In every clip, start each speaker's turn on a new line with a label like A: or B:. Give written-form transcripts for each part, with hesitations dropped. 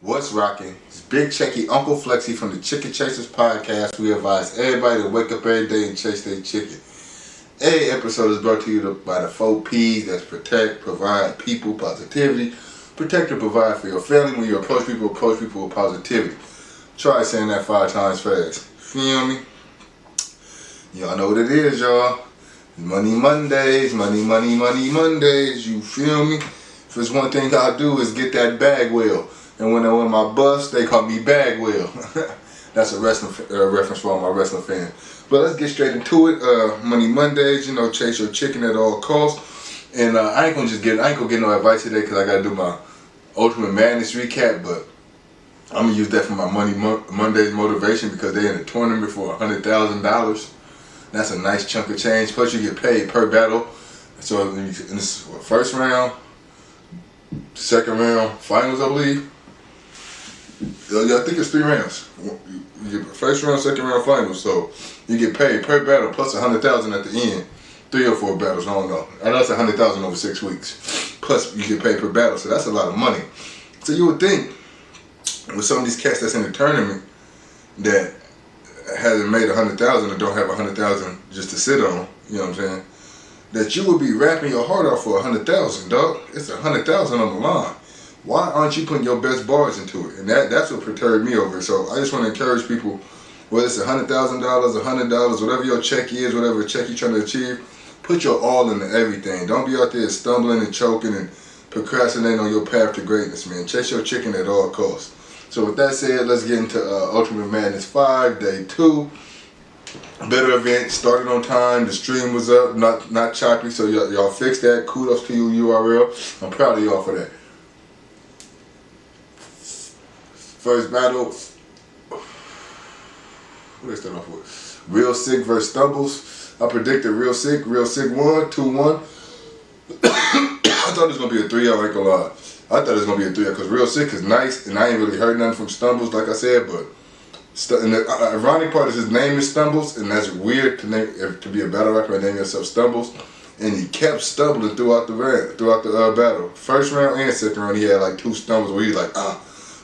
A: What's rocking? It's Big Checky, Uncle Flexy from the Chicken Chasers podcast. We advise everybody to wake up every day and chase their chicken. Every episode is brought to you by the 4 P's. That's protect, provide, people, positivity. Protect and provide for your family. When you approach people with positivity. Try saying that 5 times fast. Feel me? Y'all know what it is, y'all. Money Mondays, money Mondays. You feel me? If there's one thing I do is get that bag well. And when I win my bus, they call me Bagwell. That's a wrestling reference for all my wrestling fans. But let's get straight into it. Money Mondays, chase your chicken at all costs. And I ain't gonna get no advice today because I gotta do my Ultimate Madness recap. But I'm gonna use that for my Money Mondays motivation because they're in a tournament for $100,000. That's a nice chunk of change. Plus you get paid per battle. So in this first round, second round, finals, I believe. I think it's 3 rounds. You get first round, second round, finals. So you get paid per battle plus $100,000 at the end. 3 or 4 battles, I don't know. And that's $100,000 over 6 weeks. Plus you get paid per battle, so that's a lot of money. So you would think with some of these cats that's in the tournament that hasn't made $100,000 or don't have $100,000 just to sit on, you know what I'm saying, that you would be rapping your heart off for $100,000, dog. It's $100,000 on the line. Why aren't you putting your best bars into it? And that's what perturbed me over it. So I just want to encourage people, whether it's $100,000, $100, whatever your check is, whatever check you're trying to achieve, put your all into everything. Don't be out there stumbling and choking and procrastinating on your path to greatness, man. Chase your chicken at all costs. So with that said, let's get into Ultimate Madness 5, Day 2. Better event, started on time, the stream was up, not choppy, so y'all fixed that. Kudos to you, URL. I'm proud of y'all for that. First battle, what did I start off with? Real Sick versus Stumbles. I predicted Real Sick won, 2-1. I thought it was going to be a 3-0, I ain't gonna lie. I thought it was going to be a 3-0 because Real Sick is nice, and I ain't really heard nothing from Stumbles, like I said, but and the ironic part is his name is Stumbles, and that's weird to be a battle rapper and name yourself Stumbles. And he kept stumbling throughout the battle. First round and second round, he had like 2 stumbles where he's like,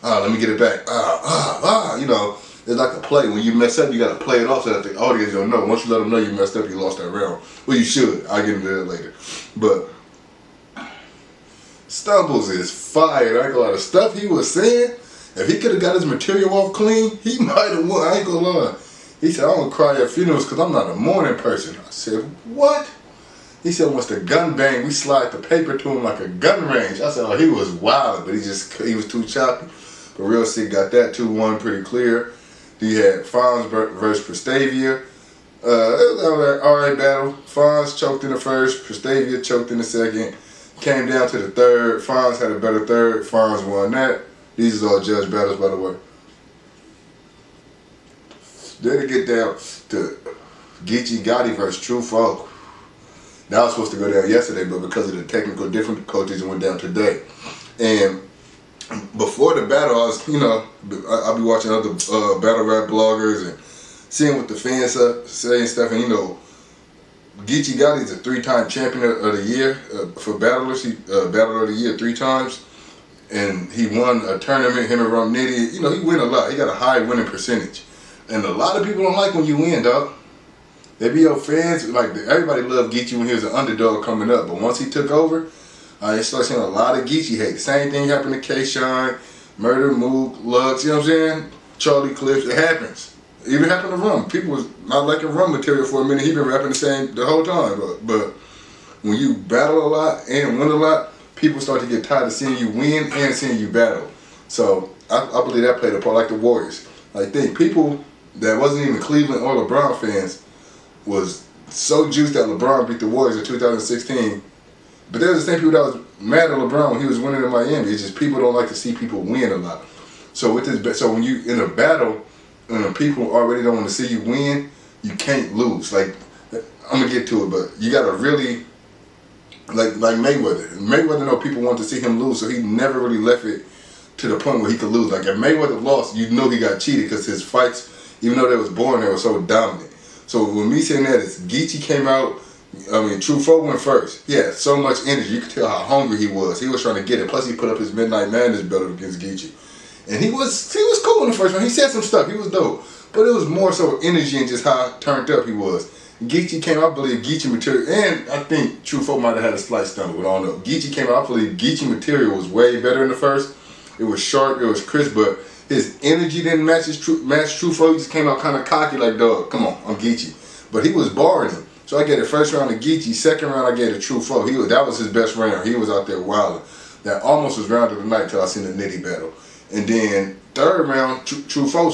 A: let me get it back. It's like a play. When you mess up, you got to play it off so that the audience don't know. Once you let them know you messed up, you lost that round. Well, you should. I'll get into that later. But Stumbles is fired. I ain't gonna lie. The stuff he was saying, if he could have got his material off clean, he might have won. I ain't gonna lie. He said, I don't cry at funerals because I'm not a morning person. I said, what? He said, once the gun bang, we slide the paper to him like a gun range. I said, oh, he was wild, but he was too choppy. But Real Sick got that 2-1 pretty clear. He had Fonz versus Prestavia. It was an alright battle. Fonz choked in the first, Prestavia choked in the second. Came down to the third. Fonz had a better third. Fonz won that. These are all judge battles, by the way. Then to get down to Geechee Gotti versus True Folk. That was supposed to go down yesterday, but because of the technical difficulties, it went down today. And before the battle, I'll be watching other battle rap bloggers and seeing what the fans say and stuff. And Geechee Gotti is a 3-time champion of the year for battlers. He battled of the year 3 times, and he won a tournament. Him and Rum Nitty, he win a lot. He got a high winning percentage, and a lot of people don't like when you win, dog. They be your fans, like everybody loved Geechee when he was an underdog coming up, but once he took over, you start seeing a lot of Geechee hate. Same thing happened to K-Shine, Murder, Mook, Lux, you know what I'm saying? Charlie Clips, it happens. It even happened to Rum. People was not liking Rum material for a minute. He been rapping the same the whole time, but when you battle a lot and win a lot, people start to get tired of seeing you win and seeing you battle. So I believe that played a part, like the Warriors. Like people that wasn't even Cleveland or LeBron fans was so juiced that LeBron beat the Warriors in 2016. But there's the same people that was mad at LeBron when he was winning in Miami. It's just people don't like to see people win a lot. So when you in a battle and people already don't want to see you win, you can't lose. Like, I'm gonna get to it, but you gotta really like Mayweather. Mayweather know people want to see him lose, so he never really left it to the point where he could lose. Like if Mayweather lost, you know he got cheated because his fights, even though they was boring, they were so dominant. So with me saying that, Geechee came out True Foe went first. He had so much energy. You could tell how hungry he was. He was trying to get it. Plus, he put up his Midnight Madness belt against Geechee. And he was cool in the first one. He said some stuff. He was dope. But it was more so energy and just how turned up he was. Geechee came out, I believe Geechee material, and I think True Foe might have had a slight stumble, but I don't know. Geechee came out, I believe Geechee material was way better in the first. It was sharp, it was crisp, but his energy didn't match True Foe. He just came out kind of cocky, like, dog, come on, I'm Geechee. But he was barring him. So I gave the first round to Geechee, second round I gave to True Foe. That was his best round. He was out there wilding. That almost was round of the night till I seen the Nitty battle. And then third round, True Foe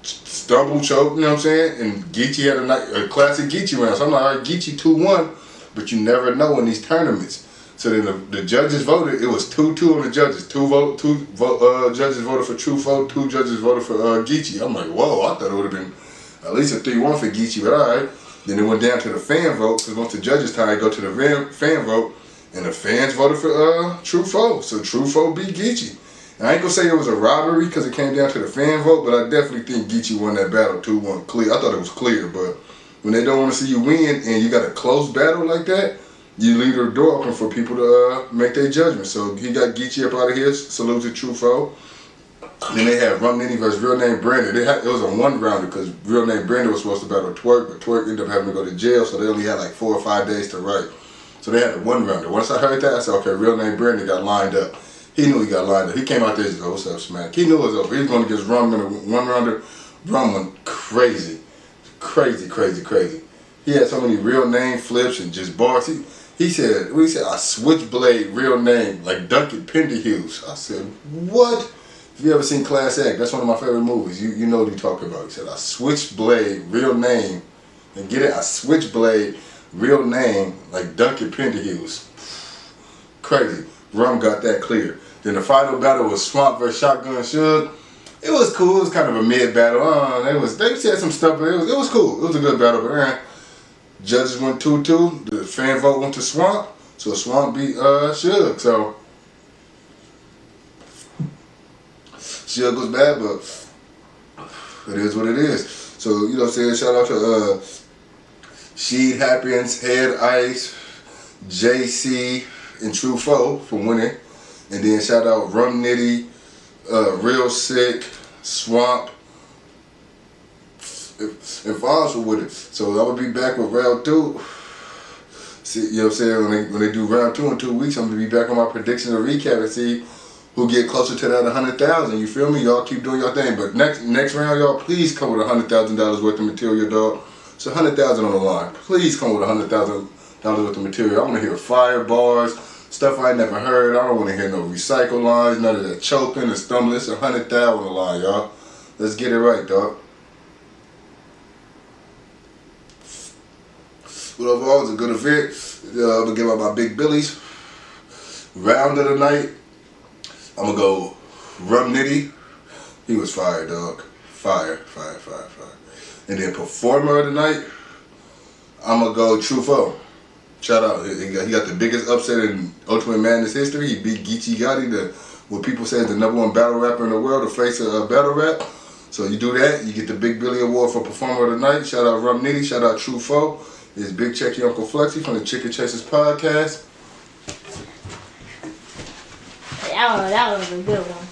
A: stumble, choke, you know what I'm saying? And Geechee had a classic Geechee round. So I'm like, all right, Geechee 2-1, but you never know in these tournaments. So then the judges voted. It was 2-2 on the judges. Two judges voted for True Foe, 2 judges voted for Geechee. I'm like, whoa, I thought it would have been at least a 3-1 for Geechee, but all right. Then it went down to the fan vote, because once the judges tied, go to the fan vote, and the fans voted for True Foe. So True Foe beat Geechee. And I ain't gonna say it was a robbery because it came down to the fan vote, but I definitely think Geechee won that battle 2-1 clear. I thought it was clear, but when they don't want to see you win and you got a close battle like that, you leave the door open for people to make their judgment. So he got Geechee up out of here. Salute to True Foe. Then they had Rum Nitty versus Real Name Brandon. It was a 1-rounder because Real Name Brandon was supposed to battle Twerk, but Twerk ended up having to go to jail, so they only had like 4 or 5 days to write. So they had a 1-rounder. Once I heard that, I said, okay, Real Name Brandon got lined up. He knew he got lined up. He came out there and said, what's up, Smack? He knew it was over. He was going against Rum in a 1-rounder. Rum went crazy. Crazy. He had so many real name flips and just bars. He said, I switchblade real name, like Duncan Penderhughes. I said, what? If you ever seen Class Act, that's one of my favorite movies. You know what he's talking about. He said, I switchblade real name, and get it, I switchblade real name like Duncan Penderhughes. Crazy. Rum got that clear. Then the final battle was Swamp versus Shotgun Suge. It was cool. It was kind of a mid battle. They said some stuff, but it was cool. It was a good battle, but judges went 2-2. The fan vote went to Swamp, so Swamp beat Suge. So Suge was bad, but it is what it is. So, you know what I'm saying? Shout out to Sheed Happens, Head Ice, JC, and True Foe for winning. And then shout out Rum Nitty, Real Sick, Swamp, and Falls were with it. So I will be back with round 2. See, you know what I'm saying? When they do round 2 in 2 weeks, I'm going to be back on my prediction and recap and see who get closer to that 100,000. You feel me? Y'all keep doing your thing. But next round, y'all, please come with $100,000 worth of material, dog. It's 100,000 on the line. Please come with $100,000 worth of material. I want to hear fire bars, stuff I never heard. I don't want to hear no recycle lines, none of that choking and stumbling. It's 100,000 on the line, y'all. Let's get it right, dog. Well, overall, it was a good event. I'm going to give out my big billies. Round of the night, I'm going to go Rum Nitty. He was fire, dog. Fire. And then performer of the night, I'm going to go True Foe. Shout out. He got the biggest upset in Ultimate Madness history. He beat Geechee Gotti, what people say is the #1 battle rapper in the world, to face a battle rap. So you do that, you get the Big Billy Award for Performer of the Night. Shout out Rum Nitty. Shout out True Foe. It's Big Checky Uncle Flexy from the Chicken Chasers Podcast.
B: That was a good one.